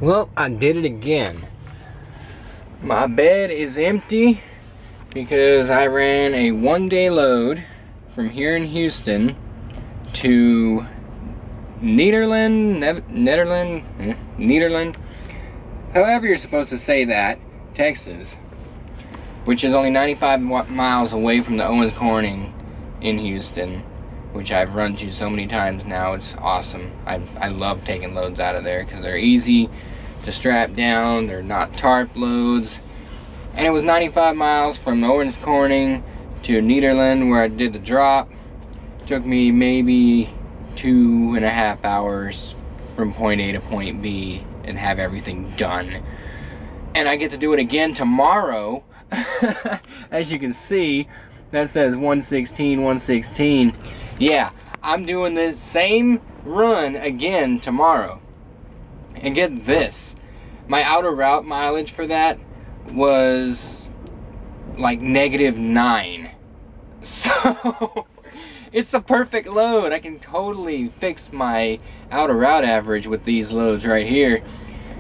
Well, I did it again. My bed is empty because I ran a one-day load from here in Houston to Nederland, however you're supposed to say that, Texas, which is only 95 miles away from the Owens Corning in Houston, which I've run to so many times now. It's awesome. I love taking loads out of there because they're easy to strap down, they're not tarp loads, and it was 95 miles from Owens Corning to Nederland where I did the drop. It took me maybe 2.5 hours from point A to point B and have everything done. And I get to do it again tomorrow. As you can see, that says 116, 116. Yeah, I'm doing the same run again tomorrow. And get this, my outer route mileage for that was like -9. So it's a perfect load. I can totally fix my outer route average with these loads right here.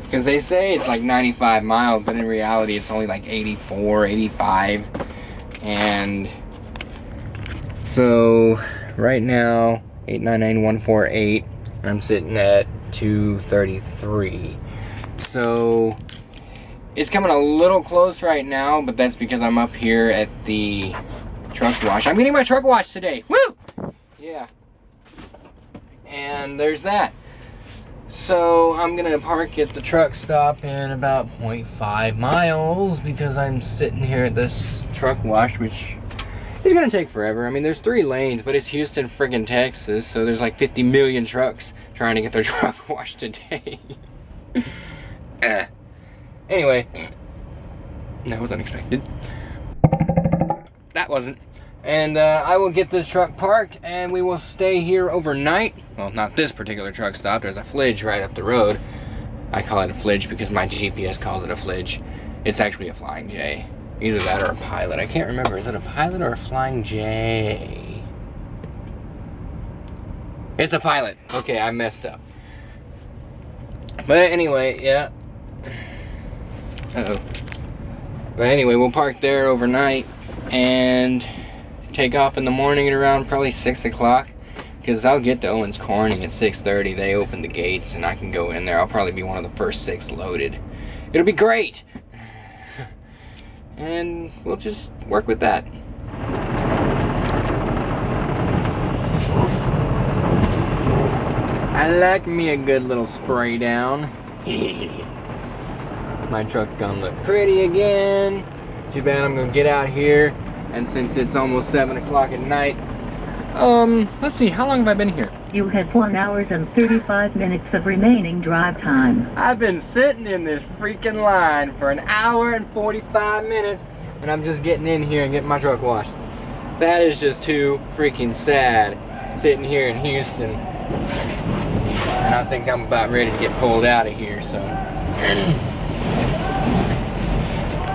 Because they say it's like 95 miles, but in reality it's only like 84, 85. And so right now, 899,148, I'm sitting at 233. So it's coming a little close right now, but that's because I'm up here at the truck wash. I'm getting my truck washed today. Woo! Yeah. And there's that. So I'm gonna park at the truck stop in about 0.5 miles because I'm sitting here at this truck wash, which is gonna take forever. I mean, there's 3 lanes, but it's Houston, friggin' Texas, so there's like 50 million trucks trying to get their truck washed today. Anyway, that was unexpected. That wasn't. And I will get this truck parked and we will stay here overnight. Well, not this particular truck stop. There's a flidge right up the road. I call it a flidge because my GPS calls it a flidge. It's actually a Flying J. Either that or a Pilot. I can't remember. Is it a Pilot or a Flying J? It's a Pilot. Okay, I messed up. But anyway, yeah. Uh-oh. But anyway, we'll park there overnight and take off in the morning at around probably 6 o'clock, because I'll get to Owens Corning at 6:30. They open the gates and I can go in there. I'll probably be one of the first 6 loaded. It'll be great. And we'll just work with that. I like me a good little spray down. My truck's gonna look pretty again. Too bad I'm gonna get out here, and since it's almost 7 o'clock at night, let's see, how long have I been here? You have 1 hour and 35 minutes of remaining drive time. I've been sitting in this freaking line for 1 hour and 45 minutes, and I'm just getting in here and getting my truck washed. That is just too freaking sad, sitting here in Houston. And I think I'm about ready to get pulled out of here, so.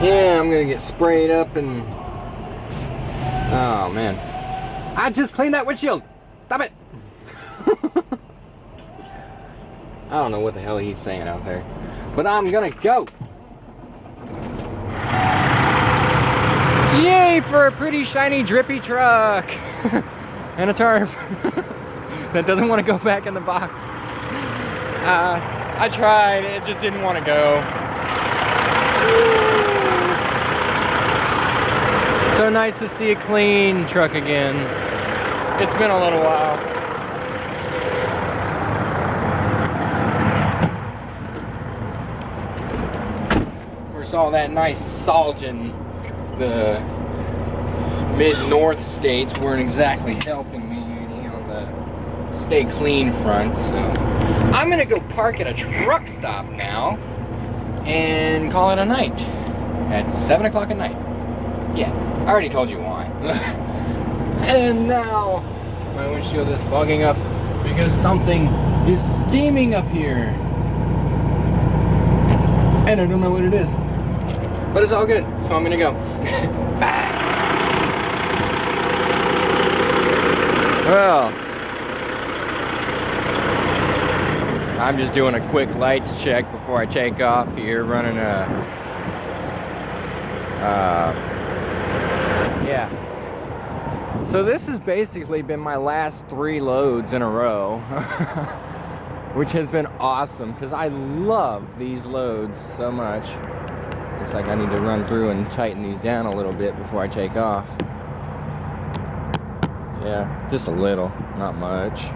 Yeah, I'm gonna get sprayed up and... Oh, man. I just cleaned that windshield! Stop it! I don't know what the hell he's saying out there. But I'm gonna go! Yay for a pretty shiny drippy truck! And a tarp that doesn't want to go back in the box. I tried, it just didn't want to go. So nice to see a clean truck again. It's been a little while. Where's all that nice salt in the mid-north states weren't exactly helping me on the stay clean front, so I'm gonna go park at a truck stop now and call it a night at 7 o'clock at night. Yeah, I already told you why. And now my windshield is fogging up because something is steaming up here. And I don't know what it is. But it's all good, so I'm gonna go. Bye. Well, I'm just doing a quick lights check before I take off here, running a, yeah. So this has basically been my last 3 loads in a row, which has been awesome because I love these loads so much. Looks like I need to run through and tighten these down a little bit before I take off. Yeah, just a little, not much.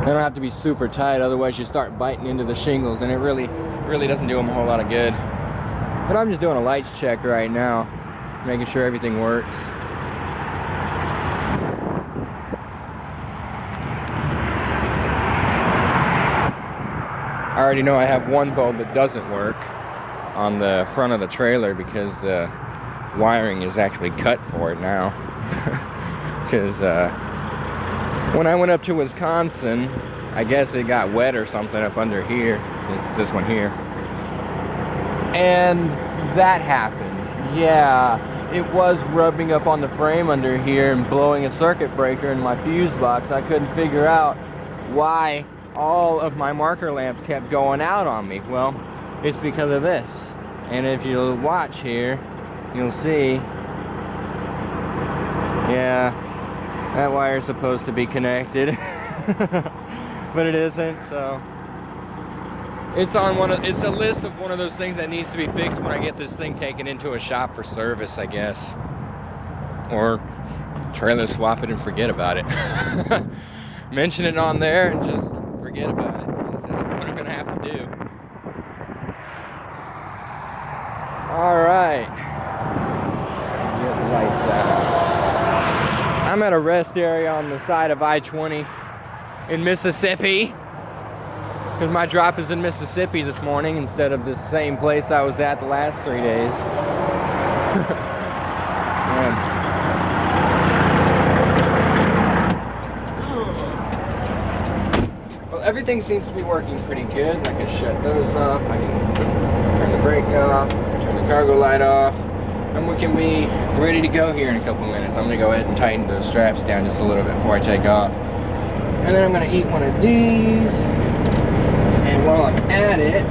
They don't have to be super tight, otherwise you start biting into the shingles and it really doesn't do them a whole lot of good. But I'm just doing a lights check right now, making sure everything works. I already know I have one bulb that doesn't work on the front of the trailer because the wiring is actually cut for it now. Because when I went up to Wisconsin, I guess it got wet or something up under here, this one here. And that happened. Yeah, it was rubbing up on the frame under here and blowing a circuit breaker in my fuse box. I couldn't figure out why all of my marker lamps kept going out on me. Well, it's because of this. And if you'll watch here, you'll see, yeah, that wire is supposed to be connected, but it isn't. So it's on it's a list of one of those things that needs to be fixed when I get this thing taken into a shop for service, I guess, or trailer swap it and forget about it. Mention it on there and just forget about it. That's what I'm gonna have to do. All right. Get the lights out. I'm at a rest area on the side of I-20 in Mississippi, because my drop is in Mississippi this morning instead of the same place I was at the last 3 days. Well, everything seems to be working pretty good. I can shut those off. I can turn the brake off, turn the cargo light off, and we can be ready to go here in a couple minutes. I'm gonna go ahead and tighten the straps down just a little bit before I take off. And then I'm gonna eat one of these. And while I'm at it,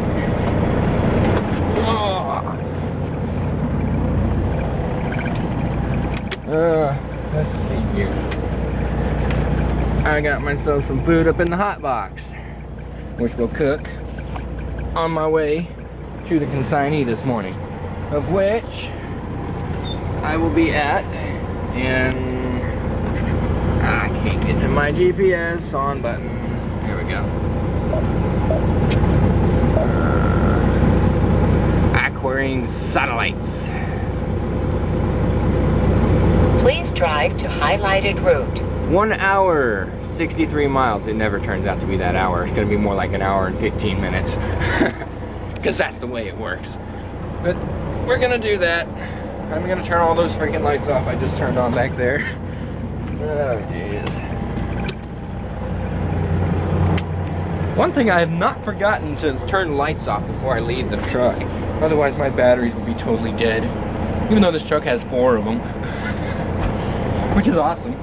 let's see here. I got myself some food up in the hot box, which will cook on my way to the consignee this morning, of which I will be at in, I can't get to my GPS on button. Here we go. Aquarium Satellites. Please drive to highlighted route. 1 hour, 63 miles. It never turns out to be that hour. It's gonna be more like an hour and 15 minutes. Because that's the way it works. But we're gonna do that. I'm gonna turn all those freaking lights off I just turned on back there. Oh, jeez. One thing I have not forgotten to turn the lights off before I leave the truck. Otherwise my batteries would be totally dead. Even though this truck has 4 of them. Which is awesome.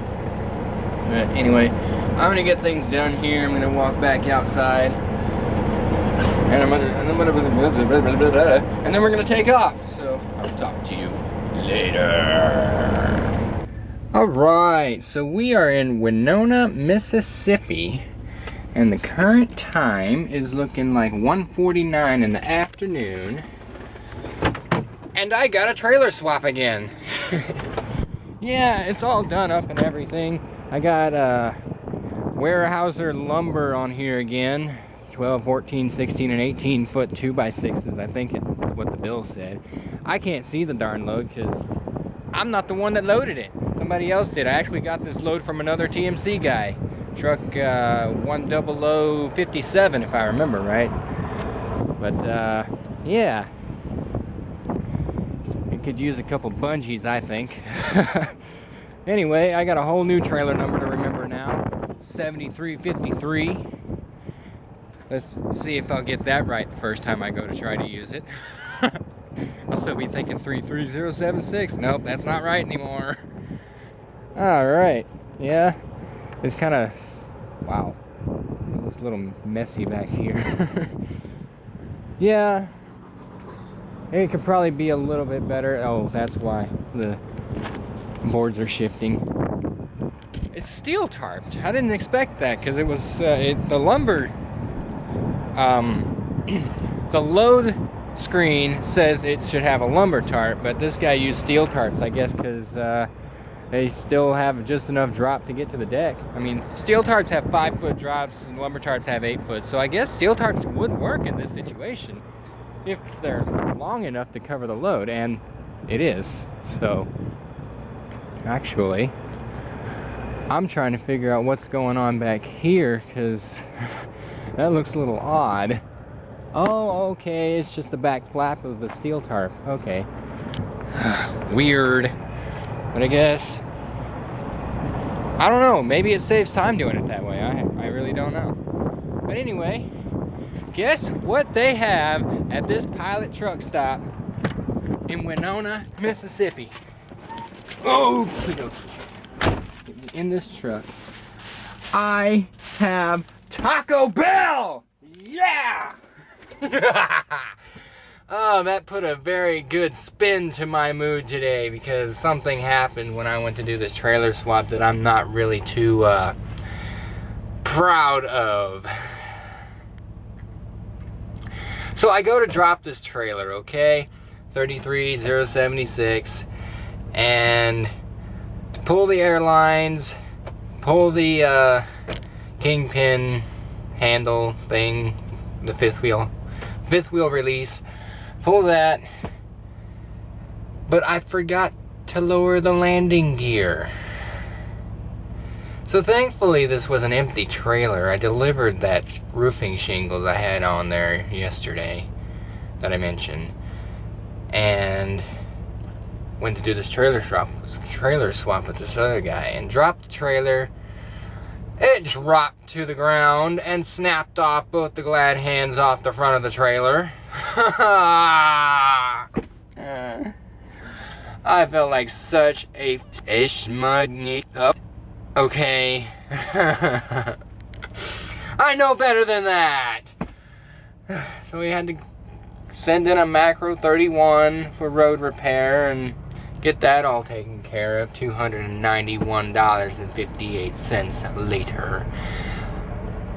But anyway, I'm gonna get things done here. I'm gonna walk back outside. And then we're gonna take off. So I'll talk to you later. Alright, so we are in Winona, Mississippi. And the current time is looking like 1:49 in the afternoon. And I got a trailer swap again. Yeah, it's all done up and everything. I got Weyerhaeuser lumber on here again. 12, 14, 16, and 18 foot 2x6s. I think it's what the bill said. I can't see the darn load because I'm not the one that loaded it. Somebody else did. I actually got this load from another TMC guy. Truck 10057, if I remember right. But yeah, it could use a couple bungees, I think. Anyway, I got a whole new trailer number to remember now. 7353. Let's see if I'll get that right the first time I go to try to use it. I'll still be thinking 33076. Nope, that's not right anymore. Alright, yeah. It's kind of, wow. It looks a little messy back here. Yeah, it could probably be a little bit better. Oh, that's why the boards are shifting. It's steel tarped. I didn't expect that because it was the lumber. The load screen says it should have a lumber tarp, but this guy used steel tarps, I guess, because they still have just enough drop to get to the deck. I mean, steel tarps have 5-foot drops and lumber tarps have 8 foot, so I guess steel tarps would work in this situation if they're long enough to cover the load, and it is. So actually, I'm trying to figure out what's going on back here because that looks a little odd. Oh, okay, it's just the back flap of the steel tarp. Okay. Weird. But I guess, I don't know, maybe it saves time doing it that way. I really don't know. But anyway, guess what they have at this pilot truck stop in Winona, Mississippi. Oh, in this truck, I have Taco Bell! Yeah! Oh, that put a very good spin to my mood today because something happened when I went to do this trailer swap that I'm not really too proud of. So I go to drop this trailer, okay? 33076, and pull the airlines, pull the kingpin handle thing, the fifth wheel release, pull that, but I forgot to lower the landing gear. So thankfully this was an empty trailer. I delivered that roofing shingles I had on there yesterday that I mentioned, and went to do this trailer swap with this other guy, and dropped the trailer. It dropped to the ground and snapped off both the glad hands off the front of the trailer. I felt like such a fish mud. Okay. I know better than that. So we had to send in a Macro 31 for road repair and get that all taken care of. $291.58 later.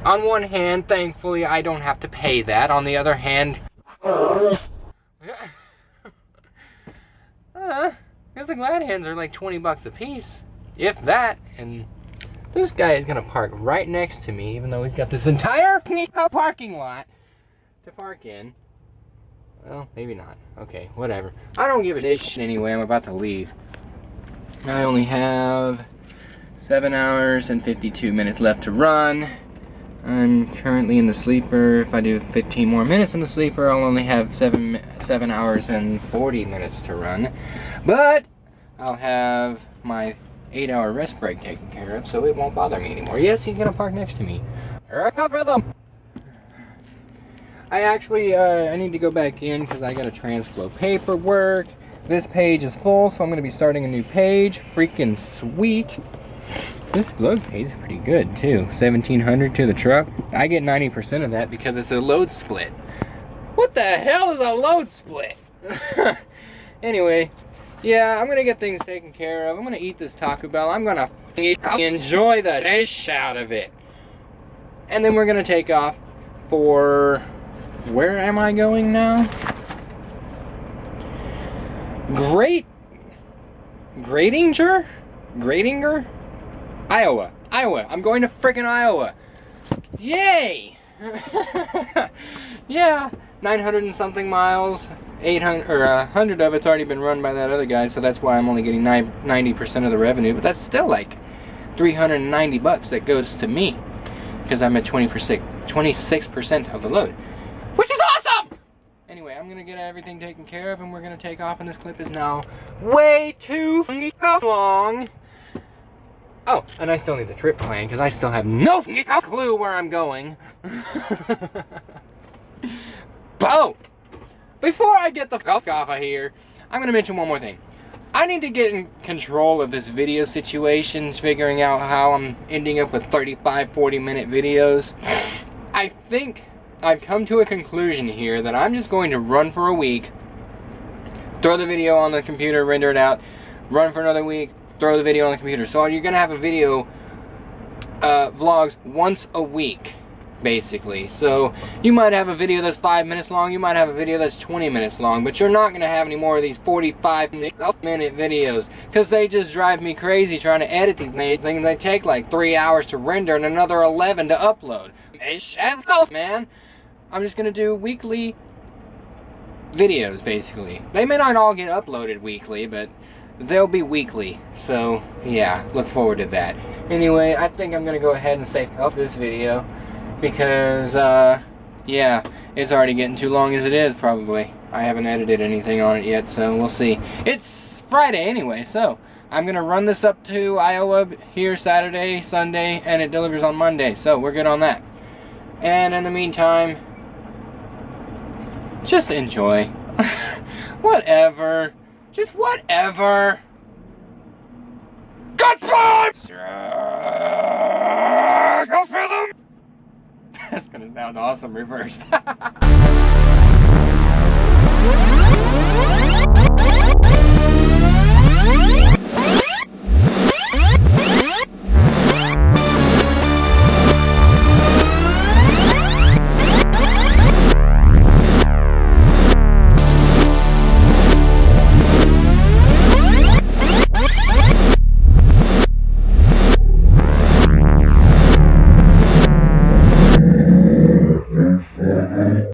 On one hand, thankfully, I don't have to pay that. On the other hand, because the glad hands are like 20 bucks a piece, if that. And this guy is gonna park right next to me, even though he's got this entire parking lot to park in. Well, maybe not. Okay, whatever. I don't give a shit anyway. I'm about to leave. I only have 7 hours and 52 minutes left to run. I'm currently in the sleeper. If I do 15 more minutes in the sleeper, I'll only have 7 hours and 40 minutes to run. But I'll have my 8-hour rest break taken care of, so it won't bother me anymore. Yes, he's gonna park next to me. Erkaferthum. I actually, I need to go back in because I got to transflow paperwork. This page is full, so I'm going to be starting a new page. Freaking sweet. This load page is pretty good too. $1,700 to the truck. I get 90% of that because it's a load split. What the hell is a load split? Anyway, yeah, I'm going to get things taken care of. I'm going to eat this Taco Bell. I'm going to enjoy the dish out of it. And then we're going to take off for... Where am I going now? Gradinger? Iowa. I'm going to frickin' Iowa. Yay! Yeah, 900 and something miles. 800 or 100 of it's already been run by that other guy, so that's why I'm only getting 90% of the revenue. But that's still like 390 bucks that goes to me because I'm at 26% of the load. Which is awesome! Anyway, I'm gonna get everything taken care of and we're gonna take off, and this clip is now way too long. Oh, and I still need the trip plan because I still have no clue where I'm going. Oh! Before I get the fuck off of here, I'm gonna mention one more thing. I need to get in control of this video situation, figuring out how I'm ending up with 35, 40-minute videos. I think I've come to a conclusion here that I'm just going to run for a week, throw the video on the computer, render it out, run for another week, throw the video on the computer. So you're going to have a video vlogs once a week, basically. So you might have a video that's 5 minutes long, you might have a video that's 20 minutes long, but you're not going to have any more of these 45-minute videos, because they just drive me crazy trying to edit these things. They take like 3 hours to render and another 11 to upload. Man, I'm just going to do weekly videos, basically. They may not all get uploaded weekly, but they'll be weekly. So yeah, look forward to that. Anyway, I think I'm going to go ahead and save up this video, because yeah, it's already getting too long as it is, probably. I haven't edited anything on it yet, so we'll see. It's Friday anyway, so I'm gonna run this up to Iowa here Saturday, Sunday, and it delivers on Monday, so we're good on that. And in the meantime, just enjoy. Whatever. Just whatever. Goodbye! Erkaferthum! That's gonna sound awesome reversed.